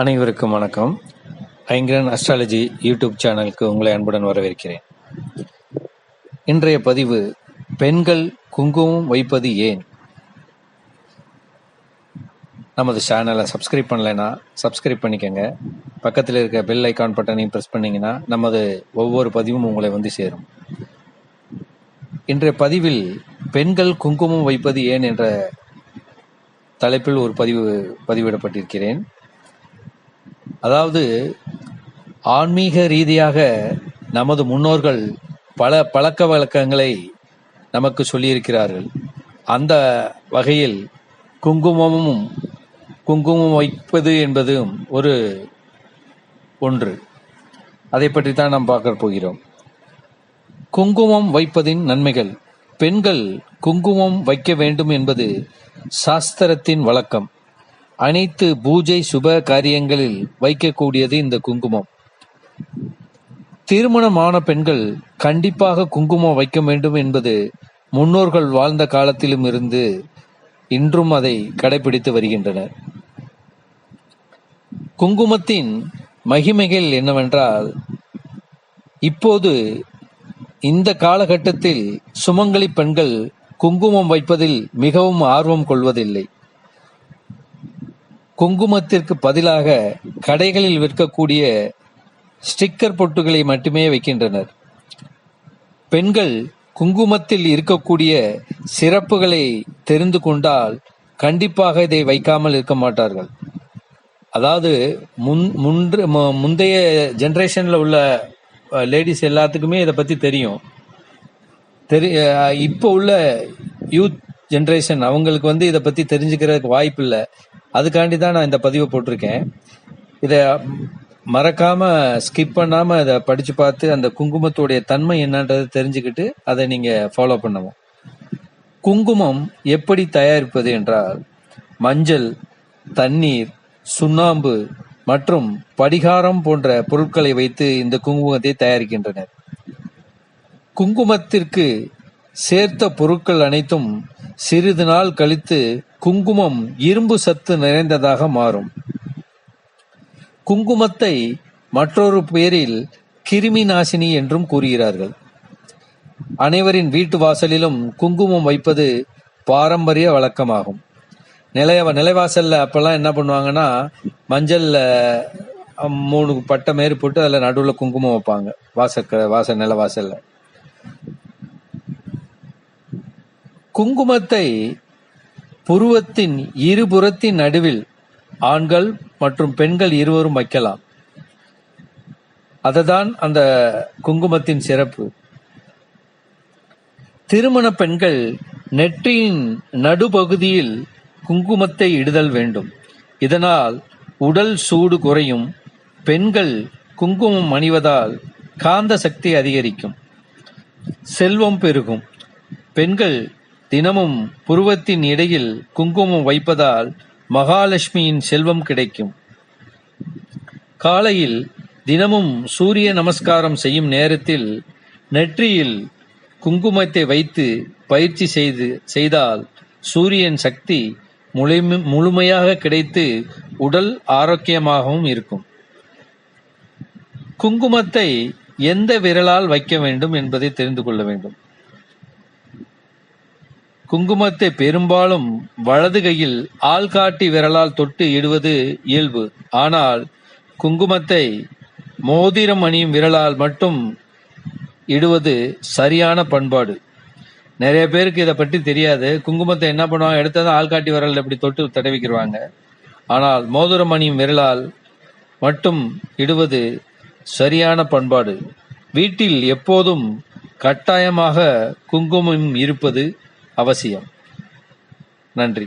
அனைவருக்கும் வணக்கம். Ayngaran astrology YouTube சேனலுக்கு உங்களை அன்புடன் வரவேற்கிறேன். இன்றைய பதிவு, பெண்கள் குங்குமம் வைப்பது ஏன்? நமது சேனலை சப்ஸ்கிரைப் பண்ணலைன்னா சப்ஸ்கிரைப் பண்ணிக்கோங்க. பக்கத்தில் இருக்க பெல் ஐக்கான் பட்டனையும் ப்ரெஸ் பண்ணிங்கன்னா நமது ஒவ்வொரு பதிவும் உங்களை வந்து சேரும். இன்றைய பதிவில் பெண்கள் குங்குமம் வைப்பது ஏன் என்ற தலைப்பில் ஒரு பதிவிடப்பட்டிருக்கிறேன். அதாவது, ஆன்மீக ரீதியாக நமது முன்னோர்கள் பல பழக்க வழக்கங்களை நமக்கு சொல்லியிருக்கிறார்கள். அந்த வகையில் குங்குமம் வைப்பது என்பதும் ஒன்று. அதை பற்றித்தான் நாம் பார்க்க போகிறோம். குங்குமம் வைப்பதின் நன்மைகள். பெண்கள் குங்குமம் வைக்க வேண்டும் என்பது சாஸ்திரத்தின் வழக்கம். அனைத்து பூஜை சுப காரியங்களில் வைக்கக்கூடியது இந்த குங்குமம். திருமணமான பெண்கள் கண்டிப்பாக குங்குமம் வைக்க வேண்டும் என்பது முன்னோர்கள் வாழ்ந்த காலத்திலும் இருந்து இன்றும் அதை கடைபிடித்து வருகின்றனர். குங்குமத்தின் மகிமைகள் என்னவென்றால், இப்போது இந்த காலகட்டத்தில் சுமங்கலி பெண்கள் குங்குமம் வைப்பதில் மிகவும் ஆர்வம் கொள்வதில்லை. குங்குமத்திற்கு பதிலாக கடைகளில் விற்கக்கூடிய ஸ்டிக்கர் பொட்டுகளை மட்டுமே வைக்கின்றனர். பெண்கள் குங்குமத்தில் இருக்கக்கூடிய சிறப்புகளை தெரிந்து கொண்டால் கண்டிப்பாக இதை வைக்காமல் இருக்க மாட்டார்கள். அதாவது, முந்தைய ஜெனரேஷன்ல உள்ள லேடிஸ் எல்லாத்துக்குமே இதை பத்தி தெரியும். இப்போ உள்ள யூத் ஜெனரேஷன் அவங்களுக்கு இதை பத்தி தெரிஞ்சுக்கிறதுக்கு வாய்ப்பு இல்லை. அதுக்காண்டி தான் நான் இந்த பதிவை போட்டிருக்கேன். இதை மறக்காம ஸ்கிப் பண்ணாம இதை படிச்சு பார்த்து அந்த குங்குமத்துடைய தன்மை என்னன்றதை தெரிஞ்சுக்கிட்டு அதை நீங்க ஃபாலோ பண்ணவும். குங்குமம் எப்படி தயாரிப்பது என்றால், மஞ்சள், தண்ணீர், சுண்ணாம்பு மற்றும் படிகாரம் போன்ற பொருட்களை வைத்து இந்த குங்குமத்தை தயாரிக்கின்றனர். குங்குமத்திற்கு சேர்த்த பொருட்கள் அனைத்தும் சிறிது நாள் கழித்து குங்குமம் இரும்பு சத்து நிறைந்ததாக மாறும். குங்குமத்தை மற்றொரு பெயரில் கிருமி நாசினி என்றும் கூறுகிறார்கள். அனைவரின் வீட்டு வாசலிலும் குங்குமம் வைப்பது பாரம்பரிய வழக்கமாகும். நிலைவாசல்ல அப்பெல்லாம் என்ன பண்ணுவாங்கன்னா, மஞ்சள்ல 3 பட்டை மேறு போட்டு அதுல நடுவுல குங்குமம் வைப்பாங்க நிலவாசல்ல. குங்குமத்தை புருவத்தின் இருபுறத்தின் நடுவில் ஆண்கள் மற்றும் பெண்கள் இருவரும் வைக்கலாம். அதுதான் அந்த குங்குமத்தின் சிறப்பு. திருமண பெண்கள் நெற்றியின் நடுப்பகுதியில் குங்குமத்தை இடுதல் வேண்டும். இதனால் உடல் சூடு குறையும். பெண்கள் குங்குமம் அணிவதால் காந்த சக்தி அதிகரிக்கும், செல்வம் பெருகும். பெண்கள் தினமும் புருவத்தின் இடையில் குங்குமம் வைப்பதால் மகாலட்சுமியின் செல்வம் கிடைக்கும். காலையில் தினமும் சூரிய நமஸ்காரம் செய்யும் நேரத்தில் நெற்றியில் குங்குமத்தை வைத்து பயிற்சி செய்தால் சூரியன் சக்தி முழுமையாக கிடைத்து உடல் ஆரோக்கியமாகவும் இருக்கும். குங்குமத்தை எந்த விரலால் வைக்க வேண்டும் என்பதை தெரிந்து கொள்ள வேண்டும். குங்குமத்தை பெரும்பாலும் வலது கையில் ஆள்காட்டி விரலால் தொட்டு இடுவது இயல்பு. ஆனால் குங்குமத்தை மோதிரம் அணியும் விரலால் மட்டும் இடுவது சரியான பண்பாடு. நிறைய பேருக்கு இதை பற்றி தெரியாது. குங்குமத்தை என்ன பண்ணுவாங்க, எடுத்ததான் ஆள்காட்டி விரல் இப்படி தொட்டு தடவிக்கிடுவாங்க. ஆனால் மோதிரம் அணியும் விரலால் மட்டும் இடுவது சரியான பண்பாடு. வீட்டில் எப்போதும் கட்டாயமாக குங்குமம் இருப்பது அவசியம். நன்றி.